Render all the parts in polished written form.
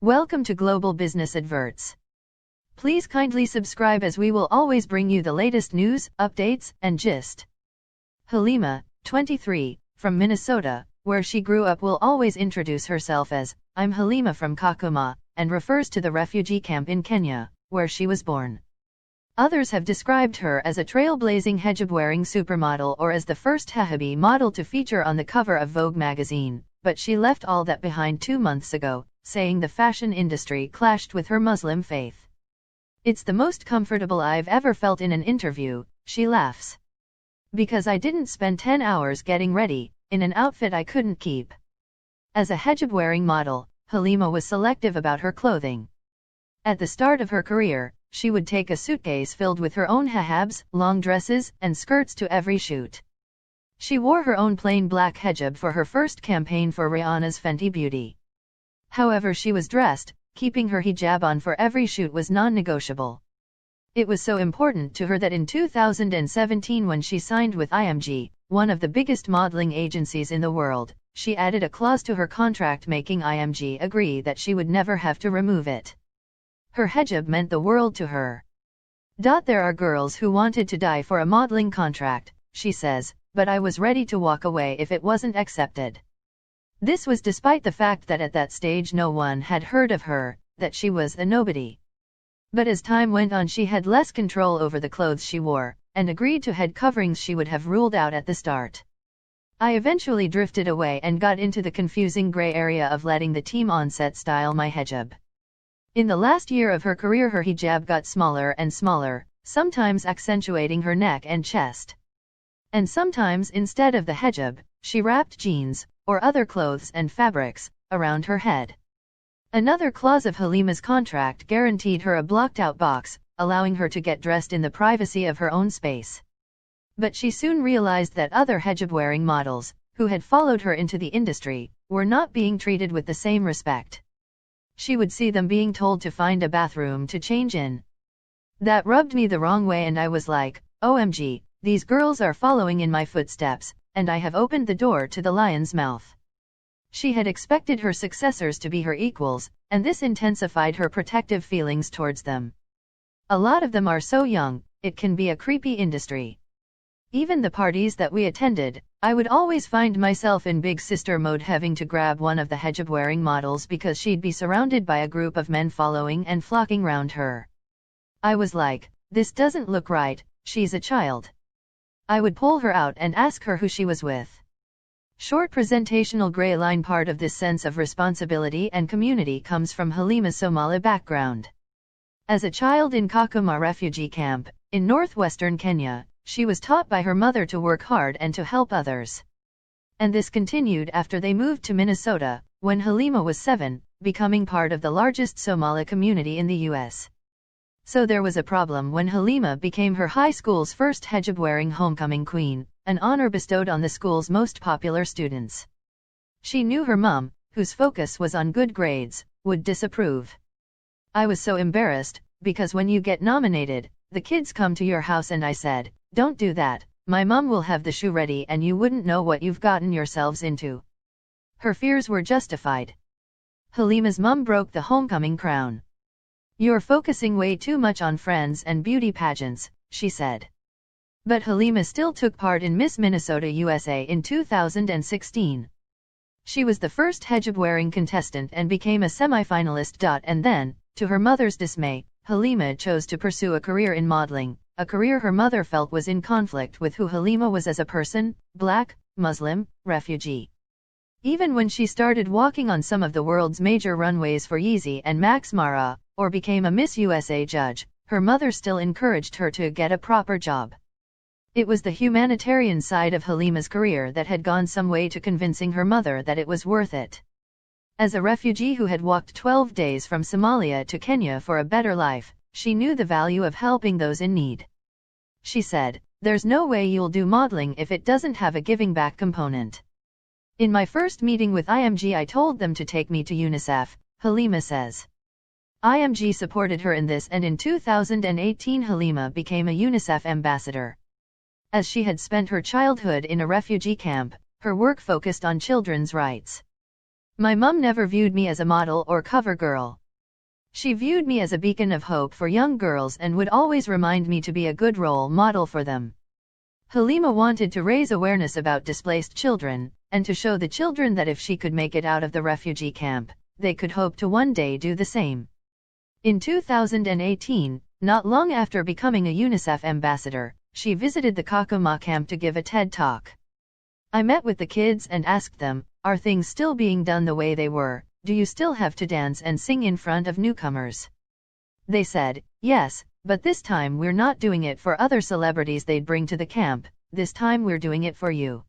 Welcome to Global Business Adverts. Please kindly subscribe as we will always bring you the latest news, updates, and gist. Halima, 23, from Minnesota, where she grew up, will always introduce herself as, "I'm Halima from Kakuma," and refers to the refugee camp in Kenya, where she was born. Others have described her as a trailblazing hijab-wearing supermodel or as the first hijabi model to feature on the cover of Vogue magazine, but she left all that behind 2 months ago, saying the fashion industry clashed with her Muslim faith. "It's the most comfortable I've ever felt in an interview," she laughs. "Because I didn't spend 10 hours getting ready, in an outfit I couldn't keep." As a hijab-wearing model, Halima was selective about her clothing. At the start of her career, she would take a suitcase filled with her own hijabs, long dresses, and skirts to every shoot. She wore her own plain black hijab for her first campaign for Rihanna's Fenty Beauty. However, she was dressed, keeping her hijab on for every shoot was non-negotiable. It was so important to her that in 2017, when she signed with IMG, one of the biggest modeling agencies in the world, she added a clause to her contract making IMG agree that she would never have to remove it. Her hijab meant the world to her. "There are girls who wanted to die for a modeling contract," she says, "but I was ready to walk away if it wasn't accepted." This was despite the fact that at that stage no one had heard of her, that she was a nobody. But as time went on, she had less control over the clothes she wore, and agreed to head coverings she would have ruled out at the start. "I eventually drifted away and got into the confusing gray area of letting the team on set style my hijab. In the last year of her career, her hijab got smaller and smaller, sometimes accentuating her neck and chest. And sometimes, instead of the hijab, she wrapped jeans, or other clothes and fabrics, around her head." Another clause of Halima's contract guaranteed her a blocked-out box, allowing her to get dressed in the privacy of her own space. But she soon realized that other hijab-wearing models, who had followed her into the industry, were not being treated with the same respect. She would see them being told to find a bathroom to change in. "That rubbed me the wrong way, and I was like, OMG, these girls are following in my footsteps, and I have opened the door to the lion's mouth." She had expected her successors to be her equals, and this intensified her protective feelings towards them. "A lot of them are so young, it can be a creepy industry. Even the parties that we attended, I would always find myself in big sister mode, having to grab one of the hijab-wearing models because she'd be surrounded by a group of men following and flocking round her. I was like, this doesn't look right, she's a child." I would pull her out and ask her who she was with. Short presentational gray line. Part of this sense of responsibility and community comes from Halima's Somali background. As a child in Kakuma refugee camp, in northwestern Kenya, she was taught by her mother to work hard and to help others. And this continued after they moved to Minnesota, when Halima was 7, becoming part of the largest Somali community in the U.S. So there was a problem when Halima became her high school's first hijab-wearing homecoming queen, an honor bestowed on the school's most popular students. She knew her mom, whose focus was on good grades, would disapprove. "I was so embarrassed, because when you get nominated, the kids come to your house, and I said, 'Don't do that, my mom will have the shoe ready and you wouldn't know what you've gotten yourselves into.'" Her fears were justified. Halima's mom broke the homecoming crown. "You're focusing way too much on friends and beauty pageants," she said. But Halima still took part in Miss Minnesota USA in 2016. She was the first hijab-wearing contestant and became a semi-finalist. And then, to her mother's dismay, Halima chose to pursue a career in modeling, a career her mother felt was in conflict with who Halima was as a person: Black, Muslim, refugee. Even when she started walking on some of the world's major runways for Yeezy and Max Mara, or became a Miss USA judge, her mother still encouraged her to get a proper job. It was the humanitarian side of Halima's career that had gone some way to convincing her mother that it was worth it. As a refugee who had walked 12 days from Somalia to Kenya for a better life, she knew the value of helping those in need. She said, "There's no way you'll do modeling if it doesn't have a giving back component." "In my first meeting with IMG, I told them to take me to UNICEF," Halima says. IMG supported her in this, and in 2018 Halima became a UNICEF ambassador. As she had spent her childhood in a refugee camp, her work focused on children's rights. My mum never viewed me as a model or cover girl. She viewed me as a beacon of hope for young girls and would always remind me to be a good role model for them. Halima wanted to raise awareness about displaced children, and to show the children that if she could make it out of the refugee camp, they could hope to one day do the same. In 2018, not long after becoming a UNICEF ambassador, she visited the Kakuma camp to give a TED Talk. I met with the kids and asked them, are things still being done the way they were? Do you still have to dance and sing in front of newcomers? They said, yes, but this time we're not doing it for other celebrities they'd bring to the camp, this time we're doing it for you.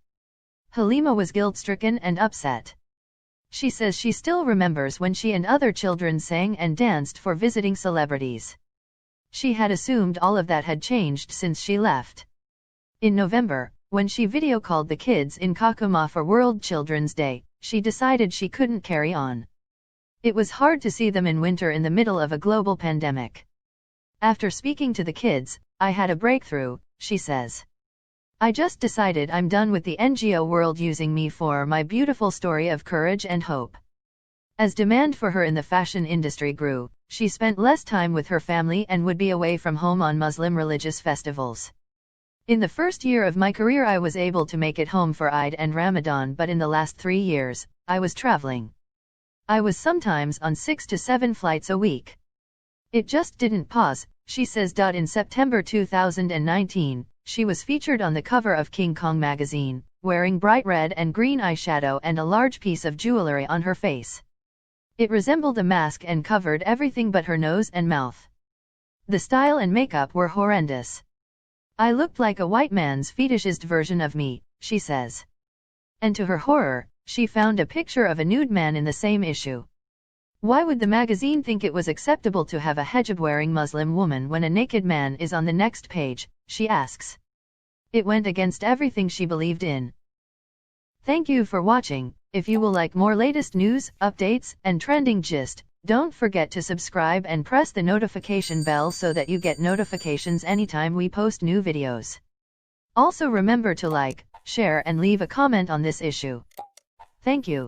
Halima was guilt-stricken and upset. She says she still remembers when she and other children sang and danced for visiting celebrities. She had assumed all of that had changed since she left. In November, when she video called the kids in Kakuma for World Children's Day, she decided she couldn't carry on. It was hard to see them in winter in the middle of a global pandemic. After speaking to the kids, I had a breakthrough, she says. I just decided I'm done with the NGO world using me for my beautiful story of courage and hope. As demand for her in the fashion industry grew, she spent less time with her family and would be away from home on Muslim religious festivals. In the first year of my career I was able to make it home for Eid and Ramadan, but in the last 3 years, I was traveling. I was sometimes on 6 to 7 flights a week. It just didn't pause, she says. In September 2019, she was featured on the cover of King Kong magazine, wearing bright red and green eyeshadow and a large piece of jewelry on her face. It resembled a mask and covered everything but her nose and mouth. The style and makeup were horrendous. I looked like a white man's fetishized version of me, she says. And to her horror, she found a picture of a nude man in the same issue. Why would the magazine think it was acceptable to have a hijab-wearing Muslim woman when a naked man is on the next page, she asks. It went against everything she believed in. Thank you for watching. If you will like more latest news, updates, and trending gist, don't forget to subscribe and press the notification bell so that you get notifications anytime we post new videos. Also remember to like, share and leave a comment on this issue. Thank you.